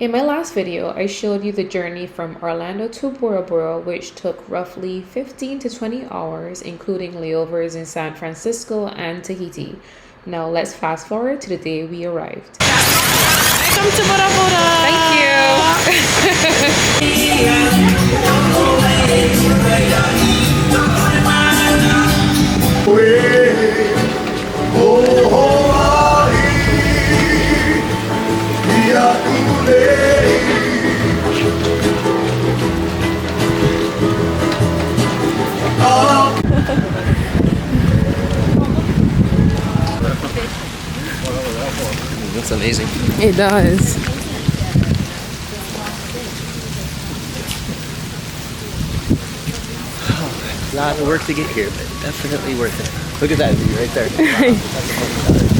In my last video, I showed you the journey from Orlando to Bora Bora, which took roughly 15 to 20 hours, including layovers in San Francisco and Tahiti. Now let's fast forward to the day we arrived. Welcome to Bora Bora! Thank That's amazing. It does. A lot of work to get here, but definitely worth it. Look at that view right there.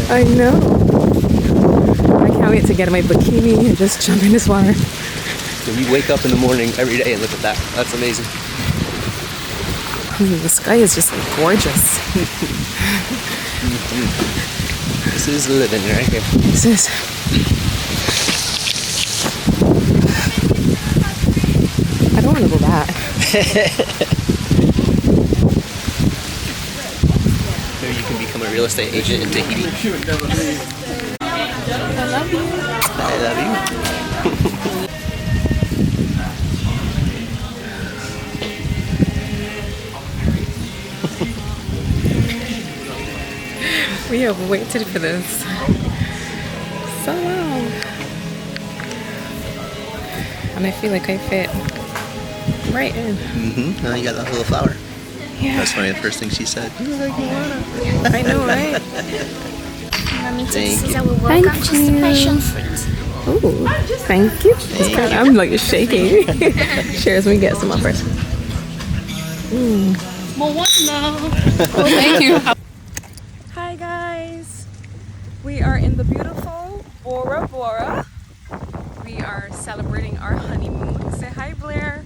I know. I can't wait to get in my bikini and just jump in this water. So you wake up in the morning every day and look at that. That's amazing. The sky is just like gorgeous. This is living right here. This is. I don't want to go back. Maybe you can become a real estate agent in Tahiti. I love you. I love you. We have waited for this so long. And I feel like I fit right in. Mm-hmm. Now you got that little flower. Yeah. That's funny. The first thing she said. I know, right? Thank you. Thank you. Ooh, thank you. I'm like shaking. Cheers, we get some up first. Oh, thank you. Hi guys, we are in the beautiful Bora Bora. We are celebrating our honeymoon. Say hi, Blair.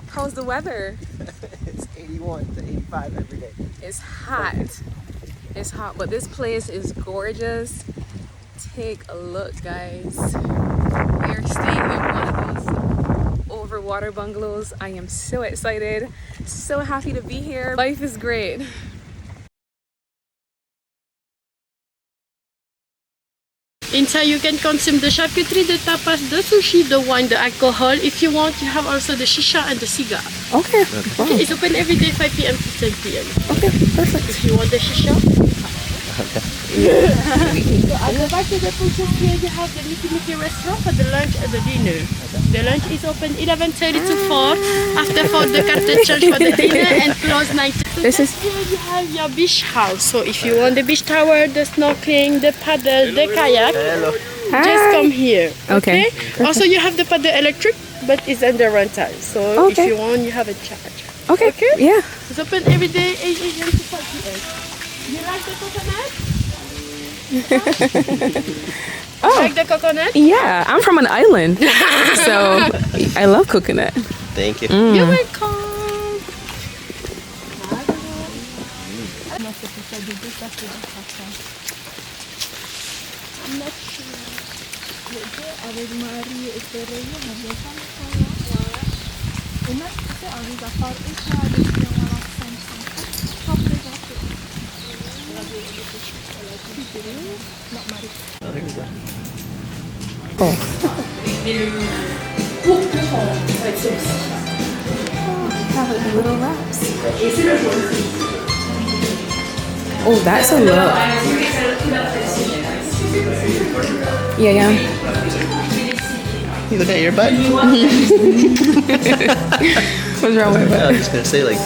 How's the weather? It's 81 to 85 every day. It's hot. It's hot, but this place is gorgeous. Take a look, guys. We are staying in one of those overwater bungalows. I am so excited, so happy to be here. Life is great. Inside you can consume the charcuterie, the tapas, the sushi, the wine, the alcohol. If you want, you have also the shisha and the cigar. Okay. Wow. Okay, it's open every day 5 p.m. to 10 p.m. Okay, perfect. If you want the shisha. Okay. So at the back of the function here, you have the Mickey restaurant for the lunch and the dinner. The lunch is open 11:30 to 4. After 4, the carte change for the dinner and close 9. This is Here you have your beach house. So if you want the beach tower, the snorkeling, the paddle, the kayak, just come here. Okay. Also you have the paddle electric, but it's under rental. So if you want, you have a charge. okay. Yeah. It's open every day 8 a.m. to 5 p.m. You like the coconut? Oh. Like the coconut? Yeah, I'm from an island, so I love coconut. Thank you. You're welcome. Oh, there we go. Have like little wraps. Oh, that's a look. Yeah. You look at your butt. What's wrong with I it? was just gonna say, like,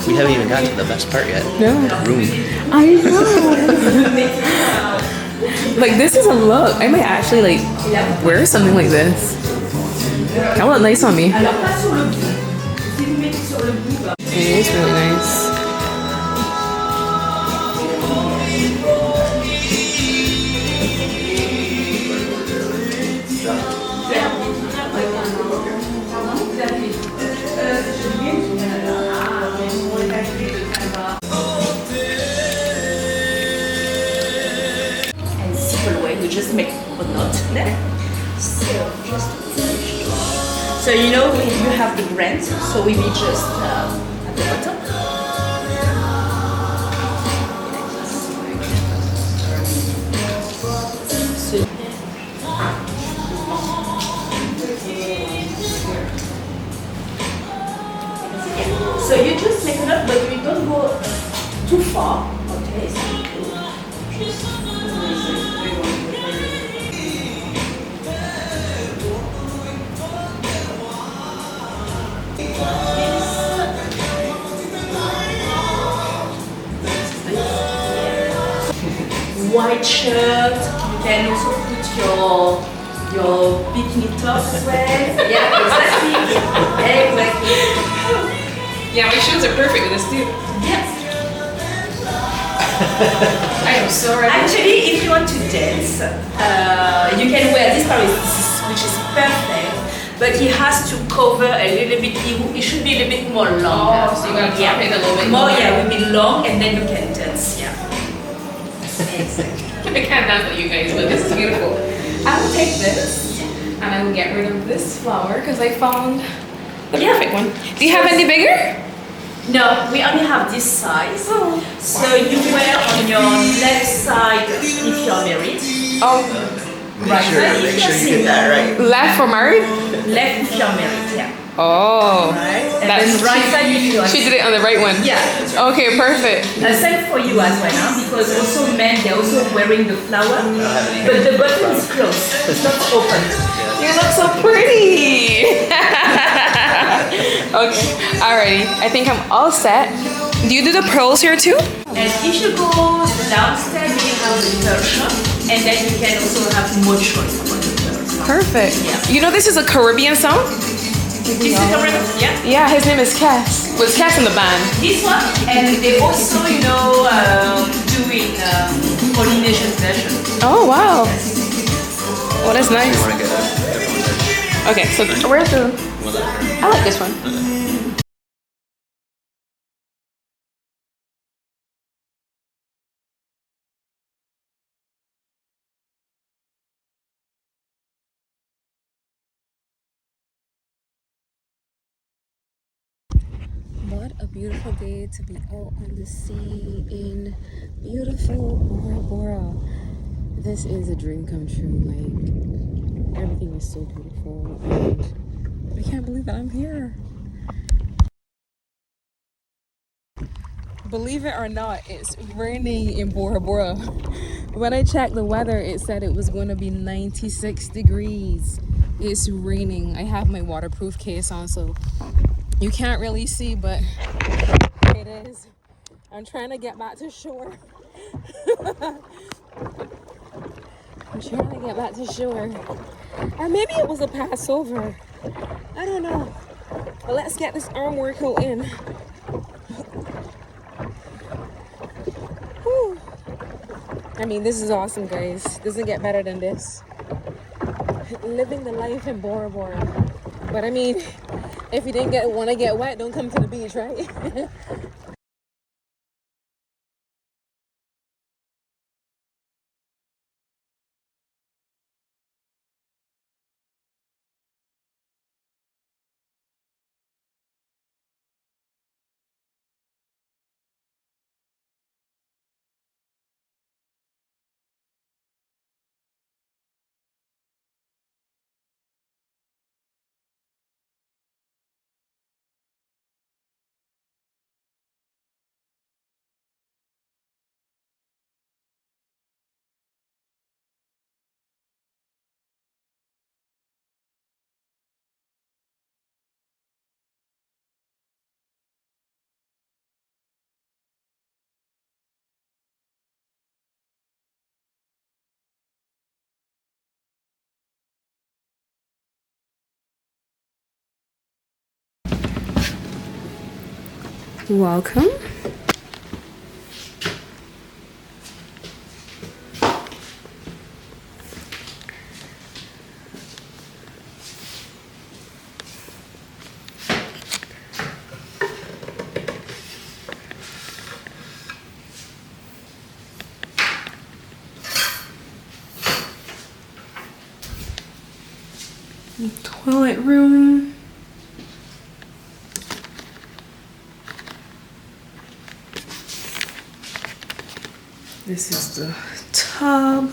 we haven't even gotten to the best part yet. No. The room. I know. Like, this is a look. I might actually like wear something like this. That would look nice on me. It is really nice. just make a note there. So just to finish. So you know you have the brand, so we be just at the bottom. So you just make it up, but you don't go too far. Okay. White shirt. You can also put your bikini top as well. Yeah, exactly. Exactly. Yeah, my shoes are perfect with this too. Yes. I am so ready. Actually, if you want to dance, you can wear this pair, which is perfect. But he has to cover a little bit. It should be a little bit more long. Oh, so you gotta top it a little bit more. more. Yeah, will be long, and then you can dance. Yeah. Exactly. I can't dance with you guys, but this is beautiful. I will take this and I will get rid of this flower because I found the perfect one. Do you have any bigger? No, we only have this size. Oh. So you wear on your left side if you're married. Oh, Right side Make if sure you're you get that single. right. left for married? Left if you're married, yeah. Oh. Right? And That's- then right side if you're She did it on the right one. Yeah. Okay, perfect. Same for you as well, huh? Because also men, they're also wearing the flower, but the button is closed, it's not open. You look so pretty. Okay, alrighty. I think I'm all set. Do you do the pearls here too? And if you go downstairs, you have the pearl shop, and then you can also have more choice about the pearls. Perfect. Yeah. You know this is a Caribbean song? This is already, yeah. Yeah, his name is Cass. Was Cass in the band? This one, and they also, doing Polynesian version. Oh wow. Oh, that's nice. You want to get Okay, so where's the? I like this one. What a beautiful day to be out on the sea in beautiful Bora Bora. This is a dream come true. Like, everything is so beautiful. And I can't believe that I'm here. Believe it or not, it's raining in Bora Bora. When I checked the weather, it said it was going to be 96 degrees. It's raining. I have my waterproof case on, so you can't really see, but it is. I'm trying to get back to shore. I'm trying to get back to shore. Or maybe it was a Passover. I don't know. But let's get this arm workout in. Whew. I mean, this is awesome, guys. Doesn't get better than this. Living the life in Bora Bora. But I mean, if you didn't want to get wet, don't come to the beach, right? Welcome. Toilet room. This is the tub.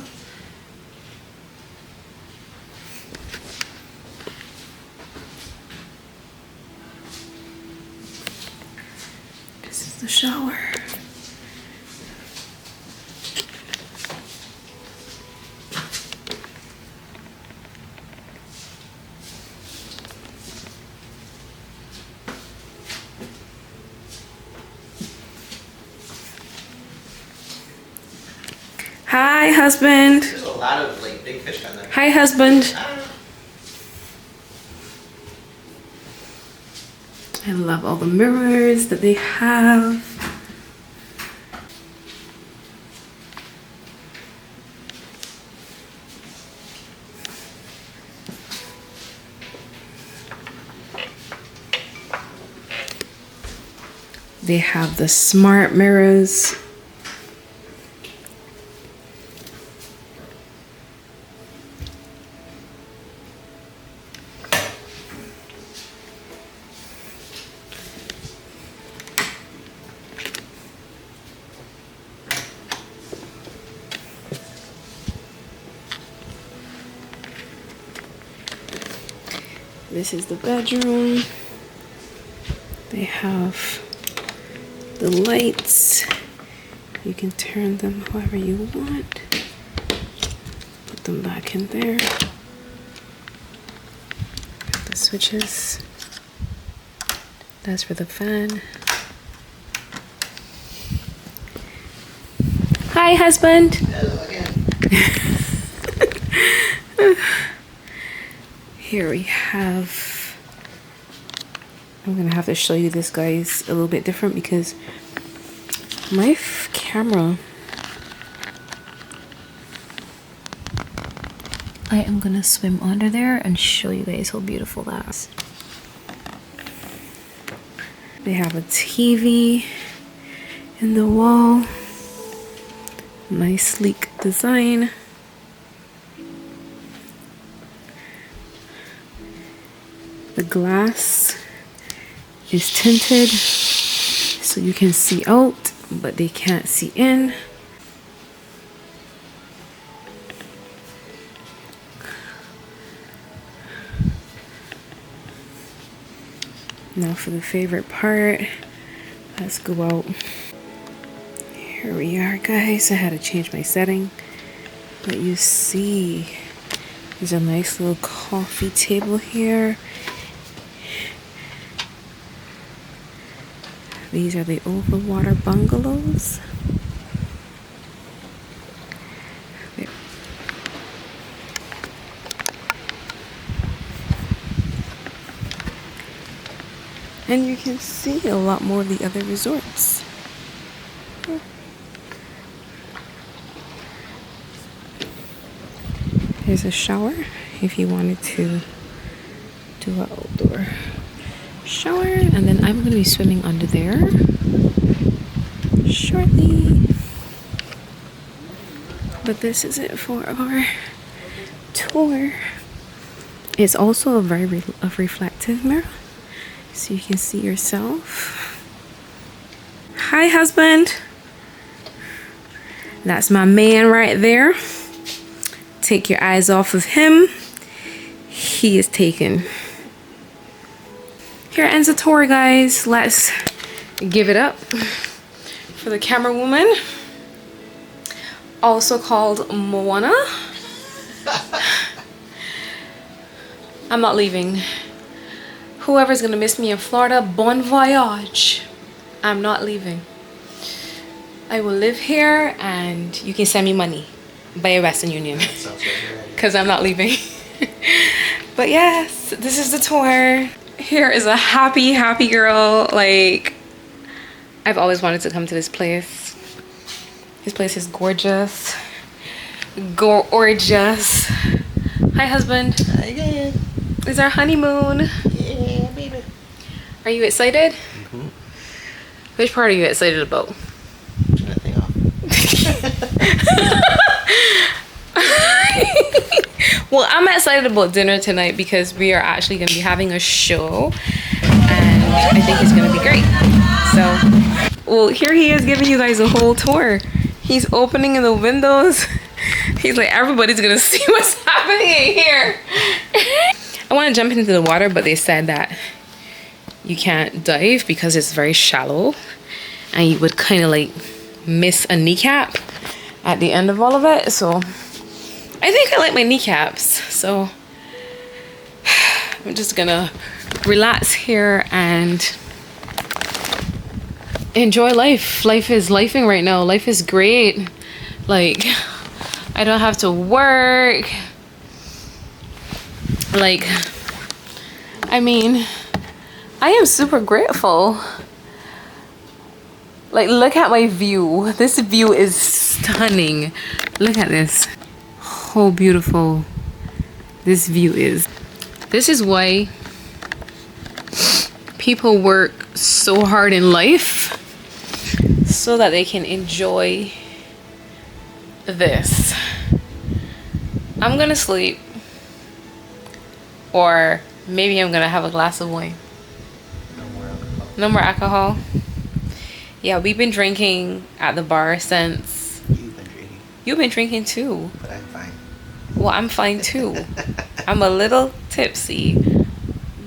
This is the shower. Hi, husband. There's a lot of like big fish down there. Hi, husband. I love all the mirrors that they have. They have the smart mirrors. This is the bedroom. They have the lights. You can turn them however you want. Put them back in there. The switches. That's for the fan. Hi, husband. Hello again. Here we have, I'm gonna have to show you this, guys, a little bit different because my camera, I am gonna swim under there and show you guys how beautiful that is. They have a TV in the wall, nice sleek design. The glass is tinted so you can see out, but they can't see in. Now for the favorite part, let's go out. Here we are, guys. I had to change my setting, but you see there's a nice little coffee table here. These are the overwater bungalows. There. And you can see a lot more of the other resorts. There's a shower if you wanted to do an outdoor shower, and then I'm going to be swimming under there shortly. But this is it for our tour. It's also a very reflective mirror, so you can see yourself. Hi, husband. That's my man right there. Take your eyes off of him. He is taken. Here ends the tour, guys. Let's give it up for the camera woman, also called Moana. I'm not leaving. Whoever's gonna miss me in Florida, bon voyage. I'm not leaving. I will live here and you can send me money by Western Union because I'm not leaving. But yes, this is the tour. Here is a happy girl. Like, I've always wanted to come to this place. This place is gorgeous. Gorgeous. Hi, husband. Hi again. It's our honeymoon. Yeah, baby. Are you excited? Mm-hmm. Which part are you excited about? Turn that thing off. Well, I'm excited about dinner tonight because we are actually going to be having a show, and I think it's going to be great. So, well, here he is giving you guys a whole tour. He's opening the windows. He's like, everybody's going to see what's happening in here. I want to jump into the water, but they said that you can't dive because it's very shallow, and you would kind of like miss a kneecap at the end of all of it. So I think I like my kneecaps, so I'm just gonna relax here and enjoy life. Life is lifing right now. Life is great. Like, I don't have to work. Like, I mean, I am super grateful. Like, look at my view. This view is stunning. Look at this. How beautiful this view is. This is why people work so hard in life, so that they can enjoy this. I'm gonna sleep, or maybe I'm gonna have a glass of wine. No more alcohol. Yeah, we've been drinking at the bar since. You've been drinking. You've been drinking too. But I'm fine. Well, I'm fine too. I'm a little tipsy,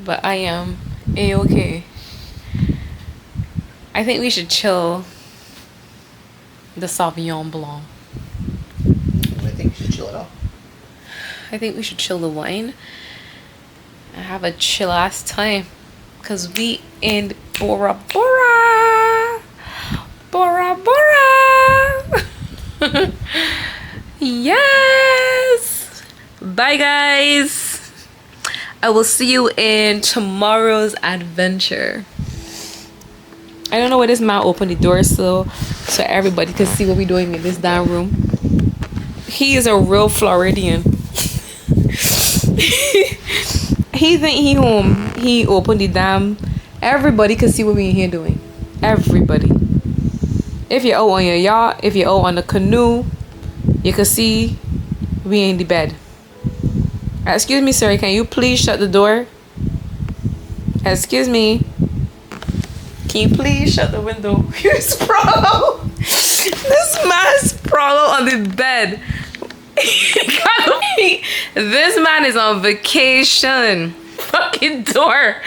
but I am A-okay. I think we should chill the Sauvignon Blanc. I think you should chill it off. I think we should chill the wine and have a chill ass time, because we in Bora Bora. Bora Bora. Yes. Bye guys. I will see you in tomorrow's adventure. I don't know why this man opened the door so everybody can see what we're doing in this damn room. He is a real Floridian. He think he home. He opened the damn. Everybody can see what we in here doing. Everybody. If you're out on your yacht, if you're out on the canoe, you can see we in the bed. Excuse me, sir, can you please shut the door? Excuse me. Can you please shut the window? You're sprawled out. This man sprawled out on the bed. This man is on vacation. Fucking door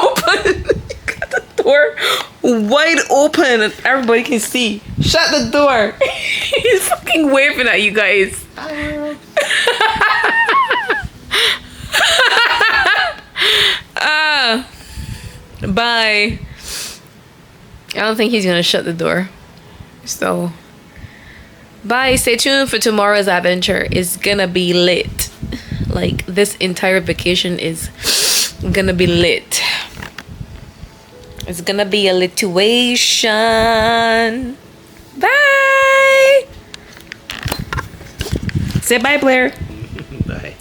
open. Got the door wide open and everybody can see. Shut the door. He's fucking waving at you guys. Bye. I don't think he's gonna shut the door. So bye. Stay tuned for tomorrow's adventure. It's gonna be lit. Like, this entire vacation is gonna be lit. It's gonna be a lituation. Bye. Say bye, Blair. Bye.